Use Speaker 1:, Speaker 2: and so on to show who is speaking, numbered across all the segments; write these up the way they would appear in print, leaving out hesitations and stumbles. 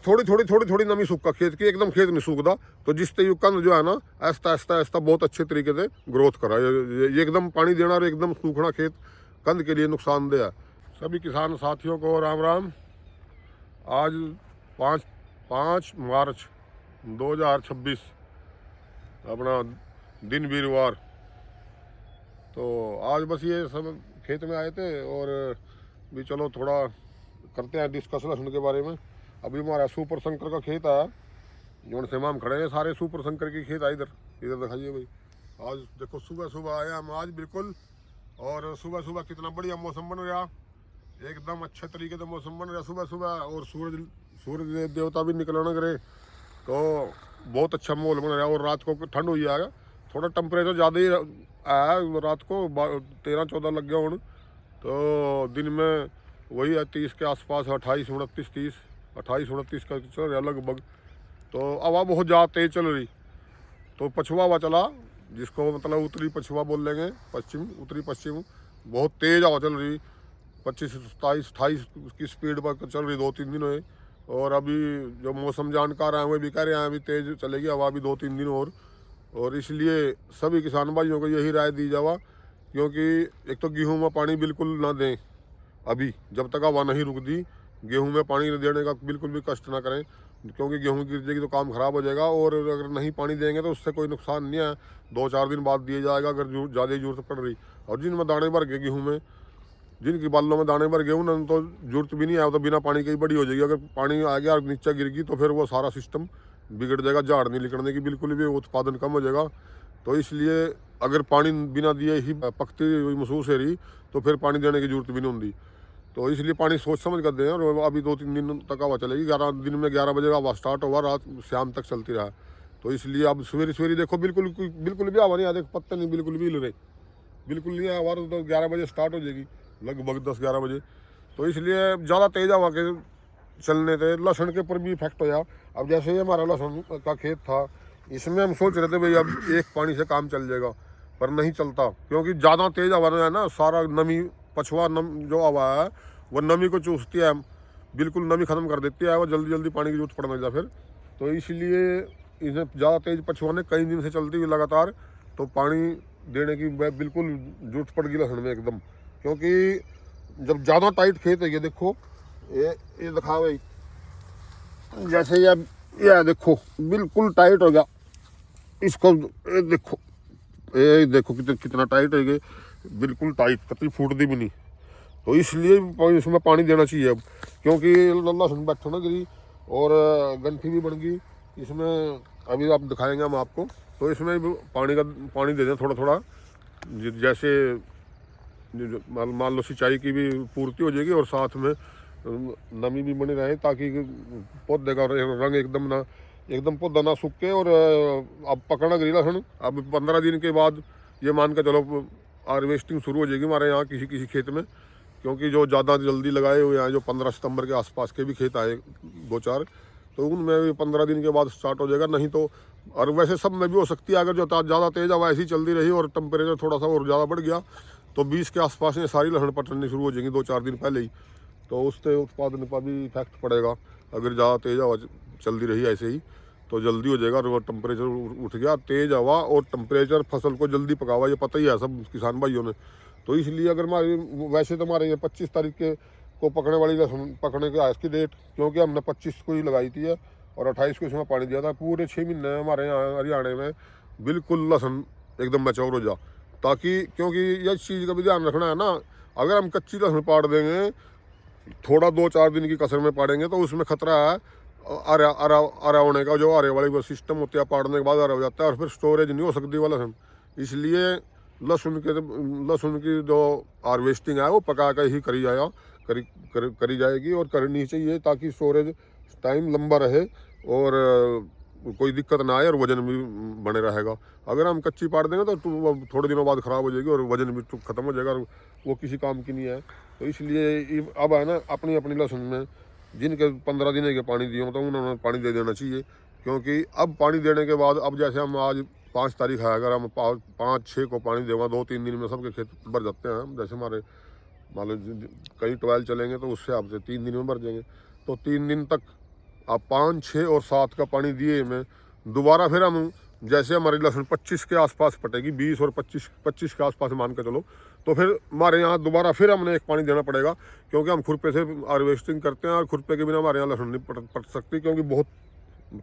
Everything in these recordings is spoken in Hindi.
Speaker 1: थोड़ी नमी सूखा खेत की, एकदम खेत नहीं सूखता। तो जिससे ये कंद जो है ना ऐसा बहुत अच्छे तरीके से ग्रोथ करा। ये एकदम पानी देना और एकदम सूखना खेत कंद के लिए नुकसानदेह है। सभी किसान साथियों को राम राम। आज 5 मार्च 2026 अपना दिन वीरवार। तो आज बस ये सब खेत में आए थे और भी चलो थोड़ा करते हैं डिस्कस लहसुन के बारे में। अभी हमारा सुपर शंकर का खेत है, जो से हम खड़े हैं सारे सुपर शंकर की खेत है। इधर दिखाइए भाई। आज देखो सुबह सुबह आए हम आज बिल्कुल, और सुबह सुबह कितना बढ़िया मौसम बन रहा, एकदम अच्छे तरीके से मौसम बन रहा सुबह सुबह। और सूरज देवता भी निकलना करे तो बहुत अच्छा माहौल बन रहा। और रात को ठंड हुई है, थोड़ा टेम्परेचर ज़्यादा ही आया रात को 13-14 लग गया हूँ। तो दिन में वही है 30 के आसपास, 28-29 का चल रहा लगभग। तो हवा बहुत ज़्यादा तेज़ चल रही, तो पछुआ हवा चला, जिसको मतलब उत्तरी पछुआ बोल लेंगे, उत्तरी पश्चिम। बहुत तेज़ हवा चल रही, 25-27-28 की स्पीड पर चल रही 2-3 दिन हुए। और अभी जो मौसम जानकार हैं वे भी कह रहे हैं अभी तेज़ चलेगी हवा अभी 2-3 दिन और इसलिए सभी किसान भाइयों को यही राय दी जावा, क्योंकि एक तो गेहूं में पानी बिल्कुल ना दें अभी, जब तक हवा नहीं रुक दी। गेहूं में पानी देने का बिल्कुल भी कष्ट ना करें, क्योंकि गेहूं गिर जाएगी तो काम खराब हो जाएगा। और अगर नहीं पानी देंगे तो उससे कोई नुकसान नहीं है, 2-4 दिन बाद दिया जाएगा अगर ज़्यादा जरूरत पड़ रही। और जिनमें दाने भर गए गेहूँ में, जिनकी बालों में दाने भर गेहूँ ना, तो जरूरत भी नहीं है, तो बिना पानी के ही बड़ी हो जाएगी। अगर पानी आ गया और नीचे गिर गई तो फिर वो सारा सिस्टम बिगड़ जाएगा, झाड़ नहीं निकलने की बिल्कुल भी, उत्पादन कम हो जाएगा। तो इसलिए अगर पानी बिना दिए ही पकती हुई महसूस है रही तो फिर पानी देने की जरूरत भी नहीं होती। तो इसलिए पानी सोच समझ कर दें। और अभी 2-3 दिन तक हवा चलेगी, 11 दिन में 11 बजे हवा स्टार्ट होगा, रात शाम तक चलती रहा। तो इसलिए अब सवेरे देखो बिल्कुल भी हवा नहीं आ, देखो पत्ते नहीं बिल्कुल भी हिल रहे, बिल्कुल नहीं हवा। तो 11 बजे स्टार्ट हो जाएगी, लगभग 10-11 बजे। तो इसलिए ज़्यादा तेज़ हवा के चलने से लहसुन के ऊपर भी इफेक्ट होया। अब जैसे ये हमारा लहसुन का खेत था, इसमें हम सोच रहे थे भाई अब एक पानी से काम चल जाएगा, पर नहीं चलता, क्योंकि ज़्यादा तेज़ हवा है ना, सारा नमी पछुआ जो हवा है वो नमी को चूसती है, बिल्कुल नमी ख़त्म कर देती है, वो जल्दी जल्दी पानी की जरूरत पड़ने लगा फिर। तो इसलिए इन्हें ज़्यादा तेज़ पछुआ ने कई दिन से चलती हुई लगातार, तो पानी देने की बिल्कुल जरूरत पड़ गई लहसुन में एकदम। क्योंकि जब ज़्यादा टाइट खेत है, ये देखो ये दिखा भाई, जैसे ये देखो बिल्कुल टाइट हो गया, इसको ये देखो कितना टाइट है, ये बिल्कुल टाइट, कतई फूटती भी नहीं। तो इसलिए इसमें पानी देना चाहिए अब, क्योंकि लहसुन बैठो ना गिरी और गंठी भी बन गई इसमें। अभी आप दिखाएंगे हम आपको, तो इसमें पानी दे दें थोड़ा थोड़ा, जैसे मान लो सिंचाई की भी पूर्ति हो जाएगी और साथ में नमी भी बनी रहे, ताकि पौधे का रंग एकदम पौधा ना सूखे। और अब पकड़ना गई लहसुन, अब 15 दिन के बाद ये मान के चलो हार्वेस्टिंग शुरू हो जाएगी हमारे यहाँ किसी खेत में। क्योंकि जो ज़्यादा जल्दी लगाए हुए हैं, जो 15 सितंबर के आसपास के भी खेत आए 2-4, तो उनमें भी 15 दिन के बाद स्टार्ट हो जाएगा। नहीं तो और वैसे सब में भी हो सकती है, अगर जो ज़्यादा तेज़ हवा ऐसी चलती रही और टेम्परेचर थोड़ा सा और ज़्यादा बढ़ गया तो 20 के आसपास ये सारी लहसुन पटनी शुरू हो जाएंगी 2-4 दिन पहले ही। तो उससे उत्पादन पर भी इफेक्ट पड़ेगा। अगर ज़्यादा तेज़ हवा चलती रही ऐसे ही तो जल्दी हो जाएगा। और टेम्परेचर उठ गया, तेज़ हवा और टेम्परेचर फसल को जल्दी पकावा, ये पता ही है सब किसान भाइयों ने। तो इसलिए अगर हमारी वैसे तो हमारे ये 25 तारीख के को पकने वाली लहसुन पकने के आज की डेट, क्योंकि हमने 25 को ही लगाई थी और 28 को इसमें पानी दिया था। पूरे 6 महीने हमारे यहाँ हरियाणा में बिल्कुल लहसुन एकदम मैच्योर हो जा, ताकि क्योंकि यह चीज़ का भी ध्यान रखना है ना, अगर हम कच्ची लहसुन पाड़ देंगे, थोड़ा 2-4 दिन की कसर में पाड़ेंगे तो उसमें खतरा है आरा होने का। जो आरे वाली वो सिस्टम होती है, पाड़ने के बाद आरा हो जाता है और फिर स्टोरेज नहीं हो सकती वो लहसुन। इसलिए लहसुन की जो हार्वेस्टिंग है वो पका कर ही करी जाएगी और करनी चाहिए, ताकि स्टोरेज टाइम लंबा रहे और कोई दिक्कत ना आए और वजन भी बने रहेगा। अगर हम कच्ची पाड़ देंगे तो थोड़े दिनों बाद ख़राब हो जाएगी और वजन भी ख़त्म हो जाएगा और वो किसी काम की नहीं है। तो इसलिए अब है ना, अपनी अपनी लहसुन में जिनके 15 दिन के पानी दिए तो उन्होंने पानी दे देना चाहिए। क्योंकि अब पानी देने के बाद, अब जैसे हम आज 5 तारीख है, अगर हम 5-6 को पानी देगा 2-3 दिन में सबके खेत भर जाते हैं। जैसे हमारे मान लो कई 12 चलेंगे तो उससे आपसे 3 दिन में भर जाएंगे। तो 3 दिन तक अब 5, 6 और 7 का पानी दिए में दोबारा फिर हम, जैसे हमारी लहसुन 25 के आसपास पटेगी, 20 और 25 के आसपास मान के चलो, तो फिर हमारे यहाँ दोबारा फिर हमने एक पानी देना पड़ेगा, क्योंकि हम खुरपे से हार्वेस्टिंग करते हैं और खुरपे के बिना हमारे यहाँ लहसुन नहीं पट सकती, क्योंकि बहुत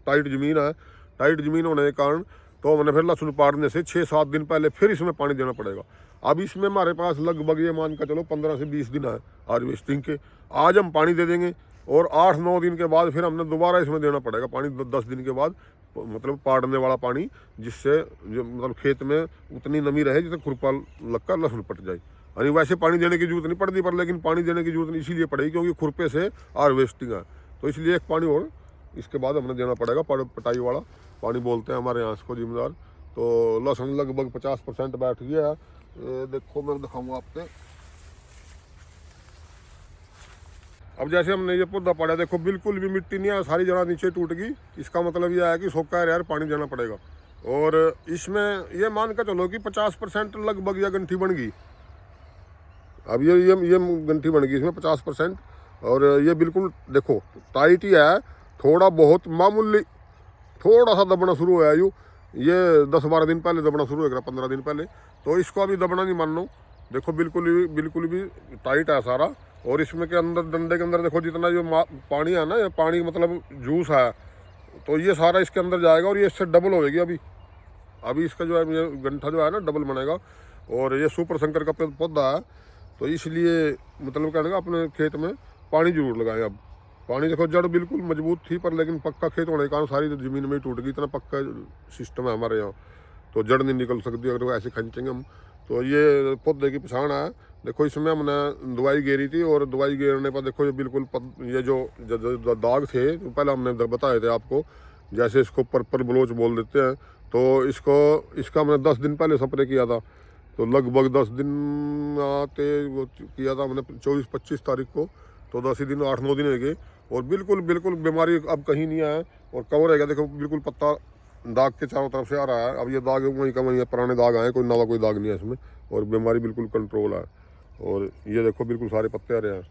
Speaker 1: टाइट ज़मीन है। टाइट ज़मीन होने के कारण तो हमने फिर लहसुन पाड़ने से 6-7 दिन पहले फिर इसमें पानी देना पड़ेगा। अब इसमें हमारे पास लगभग ये मान कर चलो 15 से 20 दिन है हार्वेस्टिंग के। आज हम पानी दे देंगे और 8-9 दिन के बाद फिर हमने दोबारा इसमें देना पड़ेगा पानी, 10 दिन के बाद, मतलब पाड़ने वाला पानी, जिससे जो मतलब खेत में उतनी नमी रहे जिससे खुरपा लगकर लहसुन पट जाए। यानी वैसे पानी देने की जरूरत नहीं पड़ती, पर लेकिन पानी देने की जरूरत इसीलिए पड़ेगी क्योंकि खुरपे से हार्वेस्टिंग है, तो इसलिए एक पानी और इसके बाद हमें देना पड़ेगा, पटाई वाला पानी बोलते हैं हमारे यहाँ इसको जिम्मेदार। तो लहसुन लगभग 50% बैठ गया है। देखो मैं दिखाऊंगा आपको। अब जैसे हमने ये पौधा पड़ा, देखो बिल्कुल भी मिट्टी नहीं है, सारी जगह नीचे टूट गई। इसका मतलब ये है कि सोखा है यार, पानी देना पड़ेगा। और इसमें ये मान कर चलो कि 50% लगभग यह गंठी बन गई। अब ये गंठी बन गई इसमें 50%। और ये बिल्कुल देखो टाइट ही है, थोड़ा बहुत मामूली थोड़ा सा दबना शुरू हुआ यूँ, ये 10-12 दिन पहले दबना शुरू हो गया, 15 दिन पहले। तो इसको अभी दबना नहीं मान लो। देखो बिल्कुल भी टाइट है सारा। और इसमें के अंदर डंडे के अंदर देखो जितना जो पानी है ना, ये पानी मतलब जूस है, तो ये सारा इसके अंदर जाएगा और ये इससे डबल होगी। अभी इसका जो है ये गंठा जो है ना डबल बनेगा। और ये सुपर शंकर का पौधा है, तो इसलिए मतलब कहने का अपने खेत में पानी जरूर लगाएं। अब पानी देखो जड़ बिल्कुल मजबूत थी, पर लेकिन पक्का खेत होने के कारण सारी ज़मीन में ही टूट गई। इतना पक्का सिस्टम है हमारे यहाँ, तो जड़ नहीं निकल सकती अगर ऐसे खींचेंगे हम। तो ये पौधे की पहचान है। देखो इसमें हमने दवाई गेरी थी, और दवाई गेरने पर देखो ये बिल्कुल ये जो दाग थे, तो पहले हमने बताए थे आपको, जैसे इसको पर्पल ब्लोच बोल देते हैं। तो इसका हमने 10 दिन पहले स्प्रे किया था। तो लगभग 10 दिन आते वो किया था हमने 24-25 तारीख को, तो 10 ही दिन 8-9 दिन हो गए। और बिल्कुल बीमारी अब कहीं नहीं है और कवर है। देखो बिल्कुल पत्ता दाग के चारों तरफ से आ रहा है। अब ये दाग वहीं का वहीं पुराने दाग आए, कोई नवा कोई दाग नहीं है इसमें, और बीमारी बिल्कुल कंट्रोल है। और ये देखो बिल्कुल सारे पत्ते आ रहे हैं।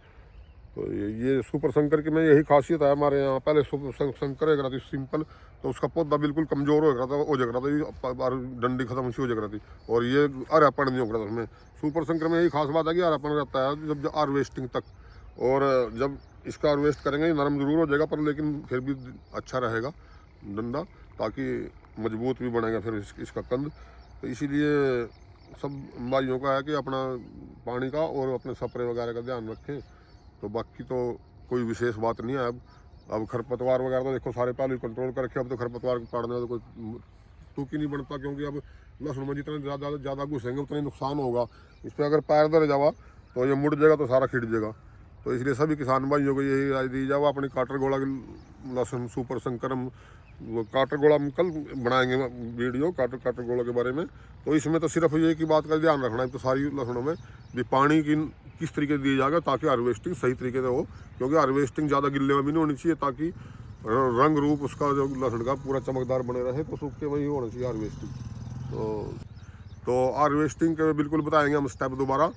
Speaker 1: तो ये सुपर शंकर की में यही खासियत है हमारे यहाँ। पहले सुपर शंकर हो गया थी सिंपल, तो उसका पौधा बिल्कुल कमज़ोर हो गया था, हो जा था, डंडी खत्म सी हो जा थी, और ये हरापन नहीं हो रहा था उसमें। सुपर शंकर में यही खास बात है कि हरापन रहता है जब हार्वेस्टिंग तक। और जब इसका हार्वेस्ट करेंगे नरम जरूर हो जाएगा, पर लेकिन फिर भी अच्छा रहेगा डंडा, ताकि मजबूत भी बनेगा फिर इसका कंद। तो इसीलिए सब भाइयों का है कि अपना पानी का और अपने स्प्रे वगैरह का ध्यान रखें। तो बाकी तो कोई विशेष बात नहीं है। अब खरपतवार वगैरह तो देखो सारे पहले कंट्रोल कर रखे। अब तो खरपतवार को पाड़ने का तो कोई तुक ही नहीं बनता, क्योंकि अब लहसुन में जितना ज़्यादा घुसेंगे उतना नुकसान होगा। इस पर अगर पैर धर जावा तो ये मुड़ जाएगा, तो सारा खिट जाएगा। तो इसलिए सभी किसान भाइयों को यही राय दी जाए, अपनी काटर गोला की लहसुन सुपर शंकर, हम वो काटर गोला हम कल बनाएंगे वीडियो काटर गोला के बारे में। तो इसमें तो सिर्फ ये की बात का ध्यान रखना है, तो सारी लहसुनों में भी पानी की किस तरीके से दिया जाएगा ताकि हार्वेस्टिंग सही तरीके से हो। क्योंकि हार्वेस्टिंग ज़्यादा गिल्ले में भी नहीं होनी चाहिए, ताकि रंग रूप उसका जो लहसुन का पूरा चमकदार बने रहे। तो सूखे वही होना चाहिए हार्वेस्टिंग। तो हार्वेस्टिंग के बिल्कुल बताएंगे हम स्टेप दोबारा।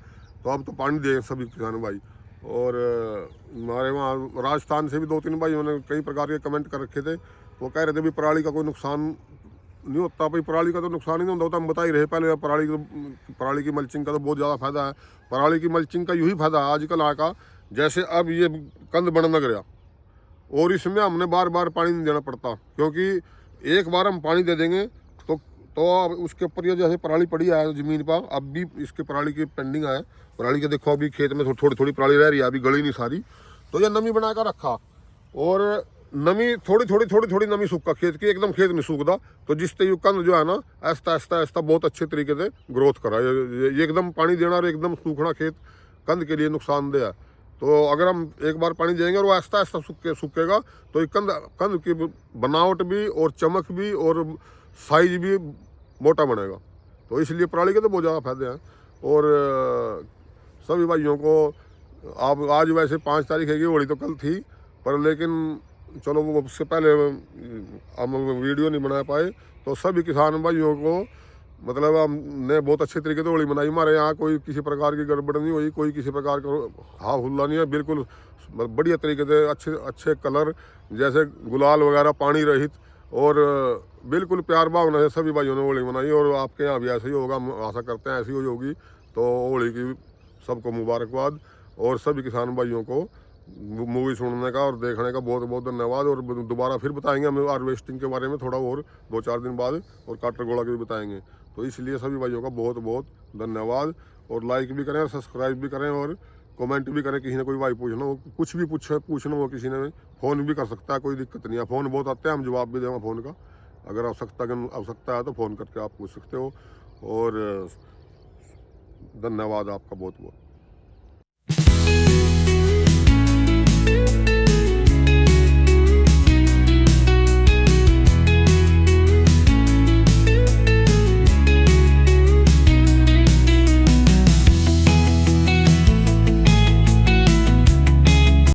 Speaker 1: तो अब तो पानी दें सभी किसान भाई। और हमारे वहाँ राजस्थान से भी 2-3 भाइयों ने कई प्रकार के कमेंट कर रखे थे। वो कह रहे थे भी पराली का कोई नुकसान नहीं होता। भाई पराली का तो नुकसान ही नहीं होता, हम बता ही रहे पहले। पराली की मल्चिंग का तो बहुत ज़्यादा फायदा है। पराली की मल्चिंग का यही फायदा है आजकल आका, जैसे अब ये कंद बढ़ लग गया और इसमें हमने बार बार पानी नहीं देना पड़ता, क्योंकि एक बार हम पानी दे देंगे तो अब उसके ऊपर ये जैसे पराली पड़ी है ज़मीन पर, अब भी इसके पराली की पेंडिंग है। पराली के देखो अभी खेत में थोड़ी पराली रह रही है, अभी गली नहीं सारी। तो ये नमी बना कर रखा, और नमी थोड़ी नमी सूखा खेत की, एकदम खेत नहीं सूखता। तो जिससे ये कंद जो है ना ऐसा बहुत अच्छे तरीके से ग्रोथ करा। ये एकदम पानी देना और एकदम सूखना खेत कंद के लिए नुकसानदेह है। तो अगर हम एक बार पानी देंगे और वो ऐसा सूखेगा, तो ये कंद की बनावट भी और चमक भी और साइज भी मोटा बनेगा। तो इसलिए पराली के तो बहुत ज़्यादा फायदे हैं। और सभी भाइयों को आप आज वैसे 5 तारीख है, होली तो कल थी, पर लेकिन चलो वो उससे पहले हम वीडियो नहीं बना पाए। तो सभी किसान भाइयों को मतलब हमने बहुत अच्छे तरीके से होली मनाई। हमारे यहाँ कोई किसी प्रकार की गड़बड़ नहीं हुई, कोई किसी प्रकार का हाँ हुल्ला नहीं है, बिल्कुल बढ़िया तरीके से अच्छे अच्छे कलर, जैसे गुलाल वगैरह पानी रहित, और बिल्कुल प्यार भावना से सभी भाइयों ने होली मनाई। और आपके यहाँ भी ऐसे ही होगा, हम आशा करते हैं ऐसी ही होगी। तो होली की सबको मुबारकबाद, और सभी किसान भाइयों को मूवी सुनने का और देखने का बहुत बहुत धन्यवाद। और दोबारा फिर बताएंगे हम हार्वेस्टिंग के बारे में थोड़ा और 2-4 दिन बाद, और काटर गोला के भी बताएंगे। तो इसलिए सभी भाइयों का बहुत बहुत धन्यवाद। और लाइक भी करें और सब्सक्राइब भी करें और कमेंट भी करें। किसी ने कोई भाई पूछना हो, कुछ भी पूछना हो किसी ने, फ़ोन भी कर सकता है, कोई दिक्कत नहीं है। फ़ोन बहुत आते हैं, हम जवाब भी देंगे फ़ोन का। अगर आवश्यकता है तो फ़ोन करके आप पूछ सकते हो। और धन्यवाद आपका बहुत बहुत।